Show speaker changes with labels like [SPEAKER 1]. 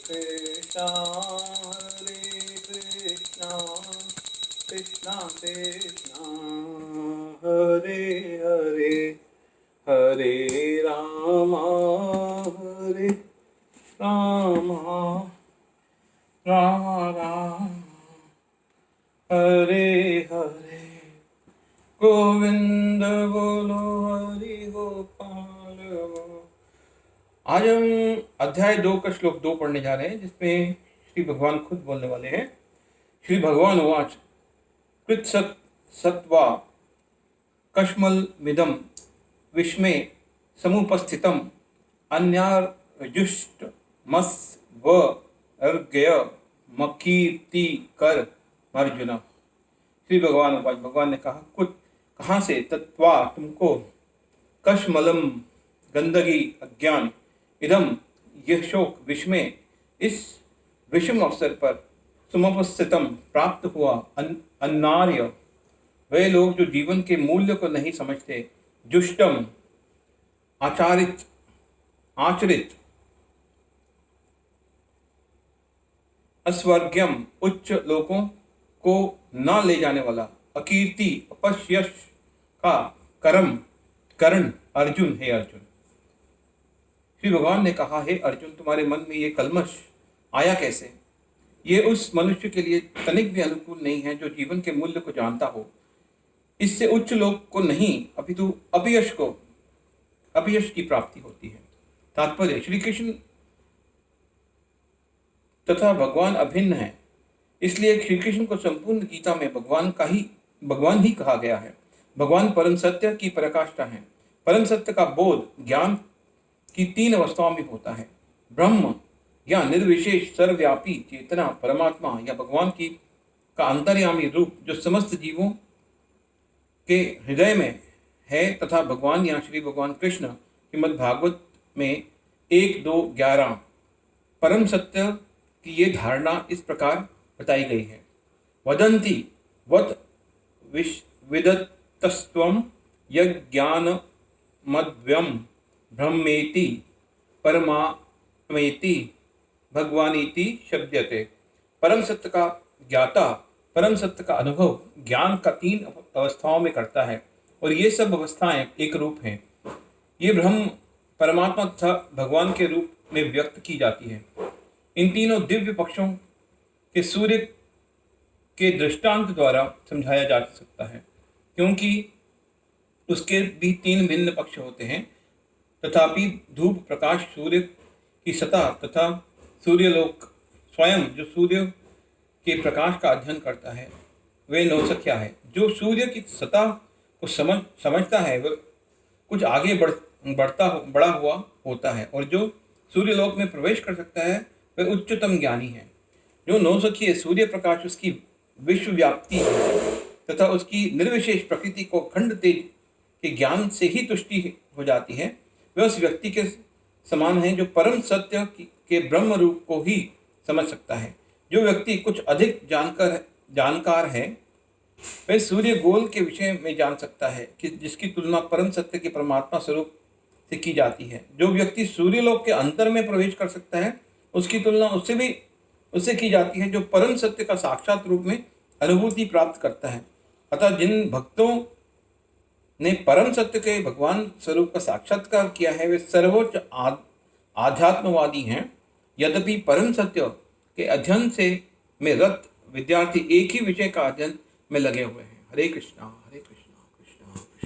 [SPEAKER 1] कृष्णा हरे कृष्णा कृष्णा कृष्णा हरे हरे हरे राम राम राम हरे हरे गोविंद बोलो हरि गोपाल बोलो। आज हम अध्याय 2 का श्लोक 2 पढ़ने जा रहे हैं, जिसमें श्री भगवान खुद बोलने वाले हैं। श्री भगवान उवाच कृत्सत् सत्वा कश्मल मिदम विस्मे समुपस्थितम अन्यार्जुष्ट मस व अर्घ्य मकीर्ति कर अर्जुन। श्री भगवान उवाच, भगवान ने कहा, कुछ कहाँ से तत्वा तुमको कश्मलम गंदगी अज्ञान इदम यह शोक विस्मय इस विषम अवसर पर समुपस्थितम प्राप्त हुआ अन्नार्य वे लोग जो जीवन के मूल्य को नहीं समझते, जुष्टम आचरित अस्वर्ग्यम उच्च लोगों को न ले जाने वाला, अकीर्ति अपयश का करण अर्जुन। हे अर्जुन, श्री भगवान ने कहा, हे अर्जुन, तुम्हारे मन में ये कल्मश आया कैसे? ये उस मनुष्य के लिए तनिक भी अनुकूल नहीं है जो जीवन के मूल्य को जानता हो। इससे उच्च लोक को नहीं अपितु अपयश की प्राप्ति होती है। तात्पर्य, श्री कृष्ण तथा भगवान अभिन्न है, इसलिए श्री कृष्ण को संपूर्ण गीता में भगवान ही कहा गया है। भगवान परम सत्य की पराकाष्ठा है। परम सत्य का बोध ज्ञान की 3 अवस्थाओं में होता है। ब्रह्म या निर्विशेष सर्वव्यापी चेतना परमात्मा या भगवान का अंतर्यामी रूप जो समस्त जीवों के हृदय में है, तथा भगवान या श्री भगवान कृष्ण श्रीमद् भागवत में 1-2-11 परम सत्य की ये धारणा इस प्रकार बताई गई है। वदन्ति वद विदतस्त्वं यज्ञानमद्व्यं ब्रह्मेति परमात्मेति भगवानीति शब्दते। परम सत्य का ज्ञाता परम सत्य का अनुभव ज्ञान का 3 अवस्थाओं में करता है, और ये सब अवस्थाएं एक रूप हैं। ये ब्रह्म परमात्मा तथा भगवान के रूप में व्यक्त की जाती है। इन तीनों दिव्य पक्षों के सूर्य के दृष्टांत द्वारा समझाया जा सकता है, क्योंकि उसके भी 3 भिन्न पक्ष होते हैं। तथापि धूप प्रकाश सूर्य की सतह तथा सूर्यलोक स्वयं जो सूर्य के प्रकाश का अध्ययन करता है, वे नौसख्या है। जो सूर्य की सतह को समझता है वह कुछ आगे बढ़ा हुआ होता है, और जो सूर्यलोक में प्रवेश कर सकता है वह उच्चतम ज्ञानी है। जो नौसखी सूर्य प्रकाश उसकी विश्वव्याप्ति तथा उसकी निर्विशेष प्रकृति को खंड तेज के ज्ञान से ही तुष्टि हो जाती है, वह उस व्यक्ति के समान है जो परम सत्य के ब्रह्म रूप को ही समझ सकता है। जो व्यक्ति कुछ अधिक जानकार है वह सूर्य गोल के विषय में जान सकता है कि जिसकी तुलना परम सत्य के परमात्मा स्वरूप से की जाती है। जो व्यक्ति सूर्यलोक के अंतर में प्रवेश कर सकता है उसकी तुलना उससे की जाती है जो परम सत्य का साक्षात रूप में अनुभूति प्राप्त करता है। अतः जिन भक्तों ने परम सत्य के भगवान स्वरूप का साक्षात्कार किया है वे सर्वोच्च आध्यात्मवादी हैं। यद्यपि परम सत्य के अध्ययन में रत विद्यार्थी एक ही विषय का अध्ययन में लगे हुए हैं। हरे कृष्णा हरे कृष्णा।